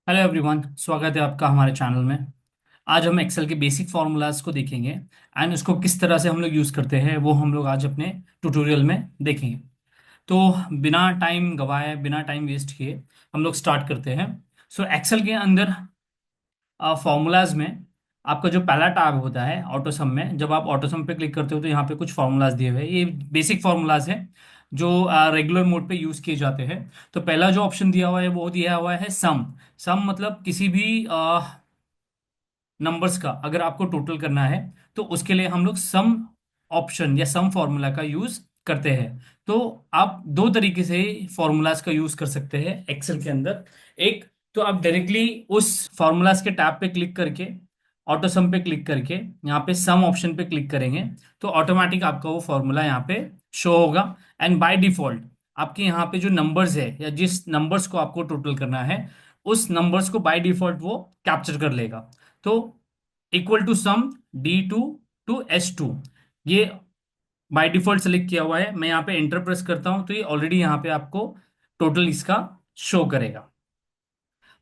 Hello everyone, स्वागत है आपका हमारे चैनल में। आज हम एक्सेल के बेसिक फार्मूलाज को देखेंगे एंड उसको किस तरह से हम लोग यूज़ करते हैं वो हम लोग आज अपने ट्यूटोरियल में देखेंगे। तो बिना टाइम गवाए, बिना टाइम वेस्ट किए हम लोग स्टार्ट करते हैं। सो एक्सेल के अंदर फार्मूलाज में आपका जो पहला टैब होता है ऑटो सम में, जब आप ऑटो सम पे क्लिक करते हो तो यहाँ पे कुछ फार्मूलाज दिए हुए हैं। ये बेसिक फार्मूलाज हैं जो रेगुलर मोड पे यूज़ किए जाते हैं। तो पहला जो ऑप्शन दिया हुआ है वो दिया हुआ है सम। सम मतलब किसी भी नंबर्स का अगर आपको टोटल करना है तो उसके लिए हम लोग सम ऑप्शन या सम फॉर्मूला का यूज करते हैं। तो आप दो तरीके से फॉर्मूलाज का यूज कर सकते हैं एक्सेल के अंदर। एक, तो आप डायरेक्टली उस फॉर्मूलाज के टैब पे क्लिक करके, ऑटो सम पे क्लिक करके यहाँ पे सम ऑप्शन पे क्लिक करेंगे तो ऑटोमेटिक आपका वो फॉर्मूला यहाँ पे शो होगा। एंड बाय डिफॉल्ट आपके यहाँ पे जो नंबर्स है या जिस नंबर्स को आपको टोटल करना है उस नंबर्स को बाय डिफॉल्ट वो कैप्चर कर लेगा। तो equal to some D2 to S2, ये बाय डिफॉल्ट सेलेक्ट किया हुआ है। मैं यहाँ पे एंटर प्रेस करता हूं तो ये ऑलरेडी यहाँ पे आपको टोटल इसका शो करेगा।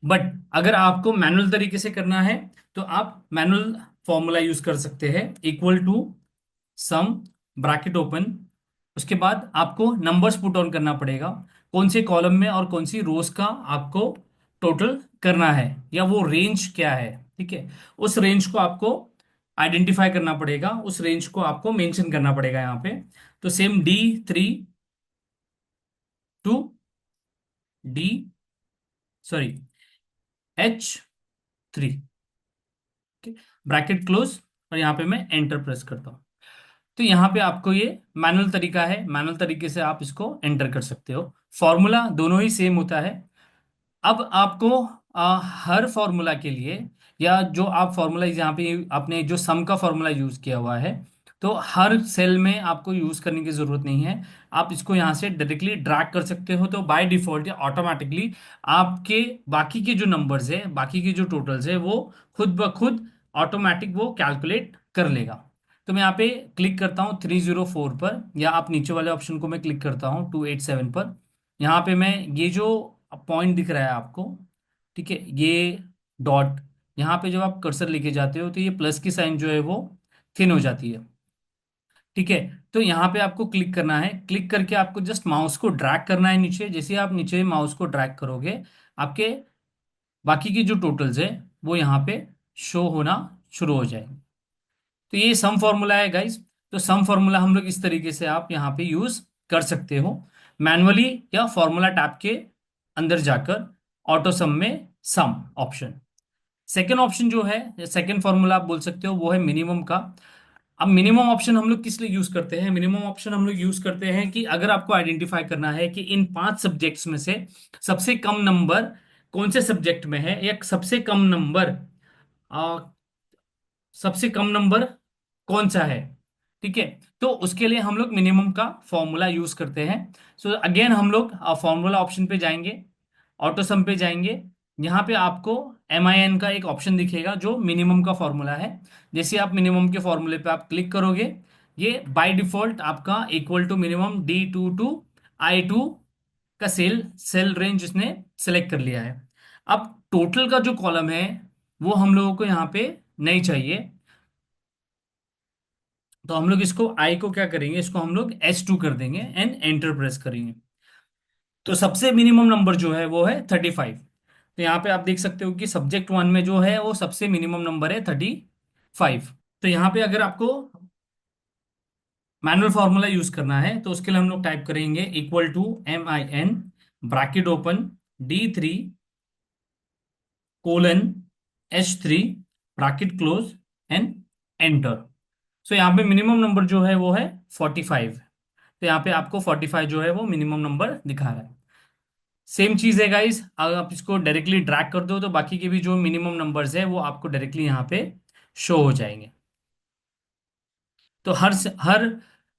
बट अगर आपको मैनुअल तरीके से करना है तो आप मैनुअल फॉर्मूला यूज कर सकते हैं। Equal to sum, bracket open, उसके बाद आपको नंबर्स पुट ऑन करना पड़ेगा, कौन से कॉलम में और कौन सी रोज का आपको टोटल करना है या वो रेंज क्या है। ठीक है, उस रेंज को आपको आइडेंटिफाई करना पड़ेगा, उस रेंज को आपको मेंशन करना पड़ेगा यहाँ पे। तो same D3 to D, sorry, H3, bracket close, और यहाँ पे मैं एंटर प्रेस करता हूँ। तो यहाँ पे आपको ये मैनुअल तरीका है, मैनुअल तरीके से आप इसको एंटर कर सकते हो। फॉर्मूला दोनों ही सेम होता है। अब आपको हर फॉर्मूला के लिए, या जो आप फॉर्मूला यहाँ पे आपने जो सम का फॉर्मूला यूज किया हुआ है, तो हर सेल में आपको यूज करने की जरूरत नहीं है। आप इसको यहाँ से डायरेक्टली ड्रैग कर सकते हो तो बाय डिफॉल्ट या ऑटोमेटिकली आपके बाकी के जो नंबर्स है, बाकी के जो टोटल्स है, वो खुद ब खुद ऑटोमेटिक वो कैलकुलेट कर लेगा। तो मैं यहाँ पे क्लिक करता हूँ 304 पर, या आप नीचे वाले ऑप्शन को मैं क्लिक करता हूँ 287 पर। यहाँ पे मैं ये जो पॉइंट दिख रहा है आपको, ठीक है, ये डॉट, यहाँ पे जब आप कर्सर लेके जाते हो तो ये प्लस की साइन जो है वो थिन हो जाती है। ठीक है, तो यहाँ पे आपको क्लिक करना है, क्लिक करके आपको जस्ट माउस को ड्रैग करना है नीचे। जैसे ही आप नीचे माउस को ड्रैग करोगे आपके बाकी की जो टोटल्स है वो यहाँ पे शो होना शुरू हो जाएंगे। तो ये सम फॉर्मूला है गाइस। तो सम फॉर्मूला हम लोग इस तरीके से आप यहाँ पे यूज कर सकते हो, मैनुअली या फॉर्मूला टैब के अंदर जाकर ऑटो सम में सम ऑप्शन। सेकेंड ऑप्शन जो है, सेकेंड फॉर्मूला आप बोल सकते हो, वो है मिनिमम का। अब मिनिमम ऑप्शन हम लोग किस लिए यूज करते हैं? मिनिमम ऑप्शन हम लोग यूज करते हैं कि अगर आपको आइडेंटिफाई करना है कि इन पांच सब्जेक्ट्स में से सबसे कम नंबर कौन से सब्जेक्ट में है, या सबसे कम नंबर, सबसे कम नंबर कौन सा है। ठीक है, तो उसके लिए हम लोग मिनिमम का फॉर्मूला यूज करते हैं। सो अगेन हम लोग फॉर्मूला ऑप्शन पे जाएंगे, ऑटो सम पे जाएंगे। यहाँ पे आपको MIN का एक ऑप्शन दिखेगा जो मिनिमम का फॉर्मूला है। जैसे आप मिनिमम के फॉर्मूले पे आप क्लिक करोगे, ये बाय डिफॉल्ट आपका equal to minimum D2 to I2 का सेल सेल रेंज इसने सेलेक्ट कर लिया है। अब टोटल का जो कॉलम है वो हम लोगों को यहाँ पे नहीं चाहिए, तो हम लोग इसको आई को क्या करेंगे, इसको हम लोग S2 कर देंगे एंड एंटर प्रेस करेंगे। तो सबसे मिनिमम नंबर जो है वो है 35। तो यहाँ पे आप देख सकते हो कि सब्जेक्ट वन में जो है वो सबसे मिनिमम नंबर है 35। तो यहाँ पे अगर आपको मैनुअल फॉर्मूला यूज करना है तो उसके लिए हम लोग टाइप करेंगे equal to MIN, bracket open, D3:H3, bracket close and enter. So यहाँ पे मिनिमम नंबर जो है वो है 45। तो यहाँ पे आपको 45 जो है वो मिनिमम नंबर दिखा रहा है। सेम चीज है गाइस, अगर आप इसको डायरेक्टली ड्रैग कर दो तो बाकी के भी जो मिनिमम नंबर्स है वो आपको डायरेक्टली यहाँ पे शो हो जाएंगे। तो हर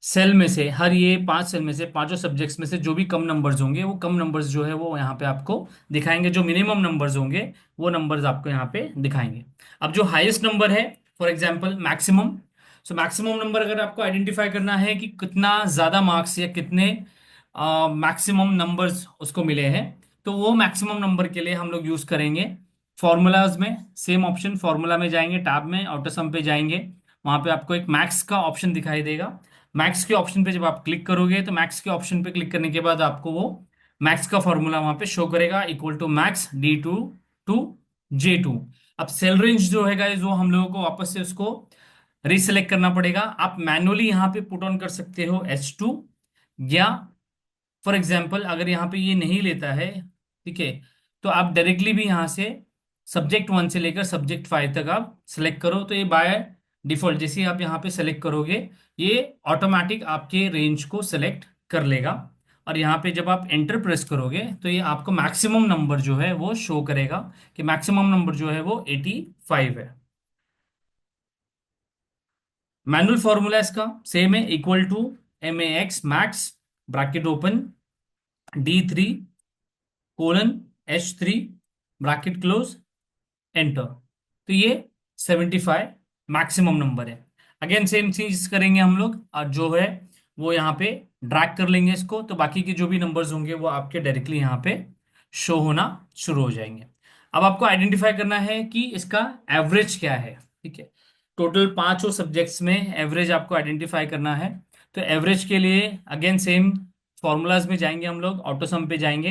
सेल में से, हर ये पांच सेल में से, पांचों सब्जेक्ट्स में से जो भी कम नंबर्स होंगे वो कम नंबर्स जो है वो यहाँ पे आपको दिखाएंगे, जो मिनिमम नंबर्स होंगे वो नंबर्स आपको यहाँ पे दिखाएंगे। अब जो हाईएस्ट नंबर है, for example maximum, so maximum number अगर आपको आइडेंटिफाई करना है कि कितना ज्यादा मार्क्स या कितने मैक्सिमम नंबर्स उसको मिले हैं, तो वो मैक्सिमम नंबर के लिए हम लोग यूज करेंगे फॉर्मूलाज में सेम ऑप्शन, फॉर्मूला में जाएंगे, टैब में ऑटोसम पे जाएंगे, वहां पे आपको एक मैक्स का ऑप्शन दिखाई देगा। मैक्स के ऑप्शन पे जब आप क्लिक करोगे तो मैक्स के ऑप्शन पे क्लिक करने के बाद आपको वो मैक्स का फॉर्मूला वहां पे शो करेगा, equal to max D2 to J2। अब सेल रेंज जो है गाइस वो हम लोगों को वापस से उसको रिसेलेक्ट करना पड़ेगा। आप मैनुअली यहाँ पे पुट ऑन कर सकते हो H2, या फॉर एग्जाम्पल अगर यहाँ पे ये नहीं लेता है, ठीक है, तो आप डायरेक्टली भी यहाँ से सब्जेक्ट 1 से लेकर सब्जेक्ट 5 तक आप सेलेक्ट करो, तो ये बाय डिफॉल्ट जैसे ही आप यहाँ पे सेलेक्ट करोगे ये ऑटोमेटिक आपके रेंज को सेलेक्ट कर लेगा। और यहाँ पे जब आप एंटर प्रेस करोगे तो ये आपको मैक्सिमम नंबर जो है वो शो करेगा, कि मैक्सिमम नंबर जो है वो 85 है। मैनुअल फॉर्मूला इसका सेम है, equal to MAX max bracket open D3:H3 bracket close enter. तो ये 75 मैक्सिमम नंबर है। अगेन सेम चीज करेंगे हम लोग, और जो है वो यहाँ पे ड्रैग कर लेंगे इसको, तो बाकी के जो भी नंबर्स होंगे वो आपके डायरेक्टली यहाँ पे शो होना शुरू हो जाएंगे। अब आपको आइडेंटिफाई करना है कि इसका एवरेज क्या है, ठीक है। टोटल पांचों सब्जेक्ट्स में एवरेज आपको आइडेंटिफाई करना है। तो एवरेज के लिए अगेन सेम फॉर्मूलाज में जाएंगे हम लोग, ऑटो सम पे जाएंगे,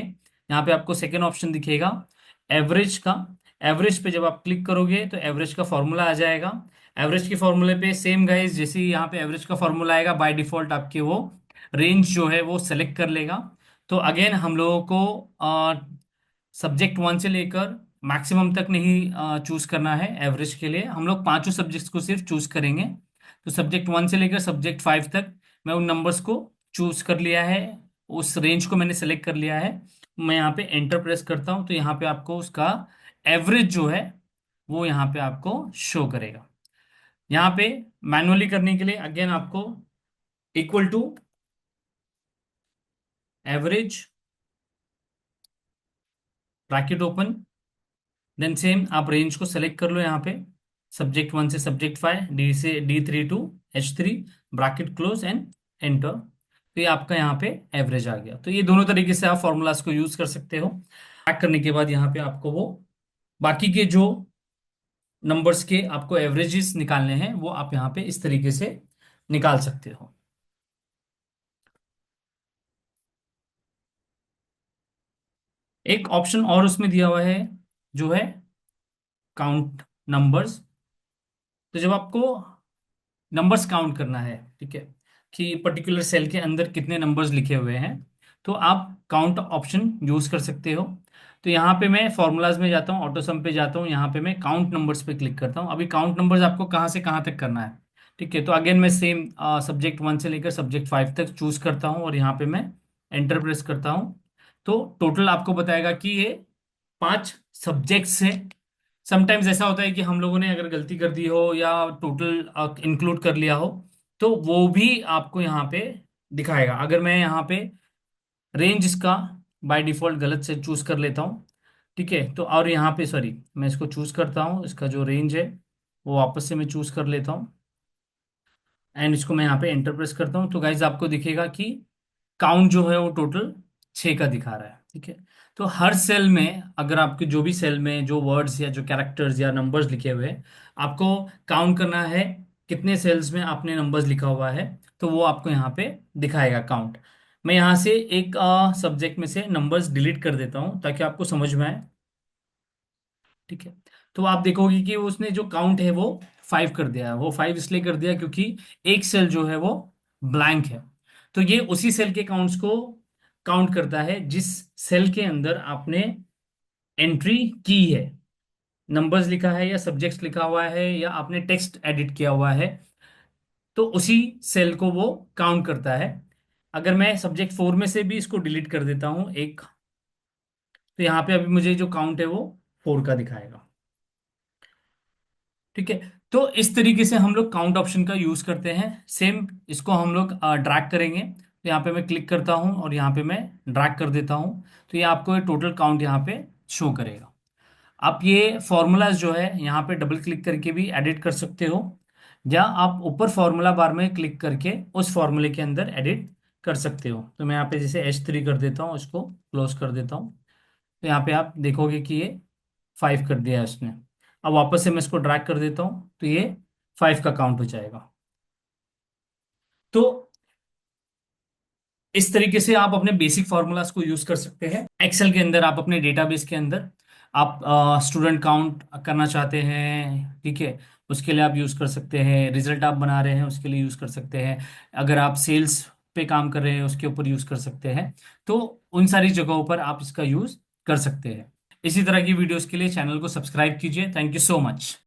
यहाँ पे आपको सेकेंड ऑप्शन दिखेगा एवरेज का। एवरेज पे जब आप क्लिक करोगे तो एवरेज का फॉर्मूला आ जाएगा। एवरेज के फॉर्मूले पे सेम गाइस, जैसे ही यहाँ पे एवरेज का फॉर्मूला आएगा बाय डिफॉल्ट आपके वो रेंज जो है वो सेलेक्ट कर लेगा। तो अगेन हम लोगों को सब्जेक्ट 1 से लेकर मैक्सिमम तक नहीं चूज करना है। एवरेज के लिए हम लोग पांचों सब्जेक्ट्स को सिर्फ चूज करेंगे। तो सब्जेक्ट 1 से लेकर सब्जेक्ट 5 तक मैं उन नंबर्स को चूज कर लिया है, उस रेंज को मैंने सेलेक्ट कर लिया है। मैं यहाँ पे एंटर प्रेस करता हूँ तो यहाँ पे आपको उसका एवरेज जो है वो यहाँ पे आपको शो करेगा। यहाँ पे मैनुअली करने के लिए अगेन आपको equal to average bracket open, then same आप रेंज को सेलेक्ट कर लो यहाँ पे, सब्जेक्ट 1 से subject 5, D3 to H3 bracket close and enter. तो ये आपका यहाँ पे एवरेज आ गया। तो ये दोनों तरीके से आप फॉर्मूलाज को यूज कर सकते हो। ट्रैक करने के बाद यहाँ पे आपको वो बाकी के जो नंबर्स के आपको एवरेजेस निकालने हैं वो आप यहाँ पे इस तरीके से निकाल सकते हो। एक ऑप्शन और उसमें दिया हुआ है जो है काउंट नंबर्स। तो जब आपको नंबर्स काउंट करना है, ठीक है, कि पर्टिकुलर सेल के अंदर कितने नंबर्स लिखे हुए हैं, तो आप काउंट ऑप्शन यूज कर सकते हो। तो यहाँ पे मैं फॉर्मूलाज में जाता हूँ, ऑटो सम पे जाता हूँ, यहाँ पे मैं काउंट नंबर्स पे क्लिक करता हूँ। अभी काउंट नंबर्स आपको कहाँ से कहाँ तक करना है, ठीक है। तो अगेन मैं सेम सब्जेक्ट 1 से लेकर सब्जेक्ट 5 तक चूज करता हूँ और यहाँ पे मैं एंटर प्रेस करता हूँ। तो टोटल आपको बताएगा कि ये 5 सब्जेक्ट्स से। समटाइम्स ऐसा होता है कि हम लोगों ने अगर गलती कर दी हो या टोटल इंक्लूड कर लिया हो, तो वो भी आपको यहाँ पे दिखाएगा। अगर मैं यहाँ पे रेंज इसका बाय डिफॉल्ट गलत से चूज कर लेता हूँ, ठीक है, तो और यहाँ पे सॉरी मैं इसको चूज करता हूँ, इसका जो रेंज है वो वापस से मैं चूज कर लेता हूँ एंड इसको मैं यहाँ पे एंटर प्रेस करता हूँ, तो गाइज आपको दिखेगा कि काउंट जो है वो टोटल 6 का दिखा रहा है, ठीक है। तो हर सेल में अगर आपके जो भी सेल में जो वर्ड्स या जो कैरेक्टर्स या नंबर्स लिखे हुए हैं, आपको काउंट करना है कितने सेल्स में आपने नंबर्स लिखा हुआ है, तो वो आपको यहाँ पे दिखाएगा काउंट। मैं यहाँ से एक सब्जेक्ट में से नंबर्स डिलीट कर देता हूँ ताकि आपको समझ में आए, ठीक है। तो आप देखोगे कि उसने जो काउंट है वो 5 कर दिया है। वो 5 इसलिए कर दिया क्योंकि एक सेल जो है वो ब्लैंक है। तो ये उसी सेल के काउंट्स को काउंट करता है जिस सेल के अंदर आपने एंट्री की है, नंबर्स लिखा है या सब्जेक्ट्स लिखा हुआ है या आपने टेक्स्ट एडिट किया हुआ है, तो उसी सेल को वो काउंट करता है। अगर मैं सब्जेक्ट 4 में से भी इसको डिलीट कर देता हूं एक, तो यहाँ पे अभी मुझे जो काउंट है वो 4 का दिखाएगा, ठीक है। तो इस तरीके से हम लोग काउंट ऑप्शन का यूज करते हैं। सेम इसको हम लोग ड्रैग करेंगे, तो यहाँ पे मैं क्लिक करता हूँ और यहाँ पे मैं ड्रैग कर देता हूँ, तो ये आपको टोटल काउंट यहाँ पे शो करेगा। आप ये फॉर्मूलाज जो है यहाँ पे डबल क्लिक करके भी एडिट कर सकते हो, या आप ऊपर फॉर्मूला बार में क्लिक करके उस फॉर्मूले के अंदर एडिट कर सकते हो। तो मैं यहाँ पे जैसे H3 कर देता हूँ, इसको क्लोज कर देता हूँ, तो यहाँ पे आप देखोगे कि ये 5 कर दिया है उसने। अब वापस से मैं इसको ड्रैग कर देता हूँ तो ये 5 का काउंट हो जाएगा। तो इस तरीके से आप अपने बेसिक फॉर्मूलाज को यूज कर सकते हैं एक्सेल के अंदर। आप अपने डेटाबेस के अंदर आप स्टूडेंट काउंट करना चाहते हैं, ठीक है, उसके लिए आप यूज कर सकते हैं। रिजल्ट आप बना रहे हैं उसके लिए यूज कर सकते हैं। अगर आप सेल्स पे काम कर रहे हैं उसके ऊपर यूज कर सकते हैं। तो उन सारी जगहों पर आप इसका यूज कर सकते हैं। इसी तरह की वीडियोस के लिए चैनल को सब्सक्राइब कीजिए। Thank you so much.